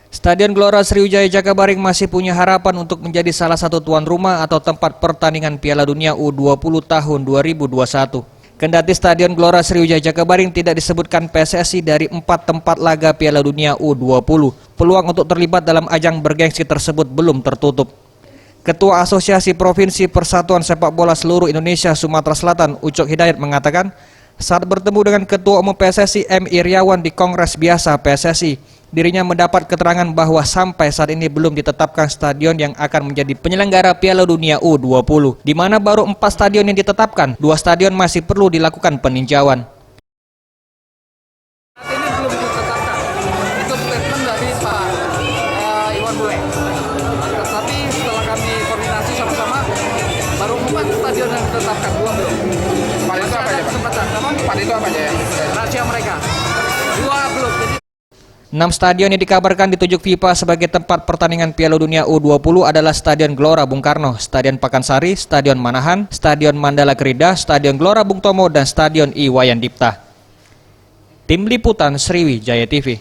Stadion Gelora Sriwijaya Jakabaring masih punya harapan untuk menjadi salah satu tuan rumah atau tempat pertandingan Piala Dunia U20 tahun 2021. Kendati Stadion Gelora Sriwijaya Jakabaring tidak disebutkan PSSI dari 4 tempat laga Piala Dunia U20, peluang untuk terlibat dalam ajang bergengsi tersebut belum tertutup. Ketua Asosiasi Provinsi Persatuan Sepak Bola Seluruh Indonesia Sumatera Selatan, Ucok Hidayat mengatakan, saat bertemu dengan Ketua Umum PSSI M. Iriawan di Kongres Biasa PSSI, dirinya mendapat keterangan bahwa sampai saat ini belum ditetapkan stadion yang akan menjadi penyelenggara Piala Dunia U20, di mana baru 4 stadion yang ditetapkan, 2 stadion masih perlu dilakukan peninjauan. Ini belum ditetapkan, itu statement dari Pak Iwan Bule. Tetapi setelah kami koordinasi sama-sama, baru 4 stadion yang ditetapkan, 2 belum. Pada itu apa aja? Kesempatan, Pada itu apa aja ya? rahasia mereka, 2 belum. Jadi 6 stadion yang dikabarkan ditunjuk FIFA sebagai tempat pertandingan Piala Dunia U20 adalah Stadion Gelora Bung Karno, Stadion Pakansari, Stadion Manahan, Stadion Mandala Krida, Stadion Gelora Bung Tomo, dan Stadion Iwayan Dipta. Tim Liputan Sriwijaya TV.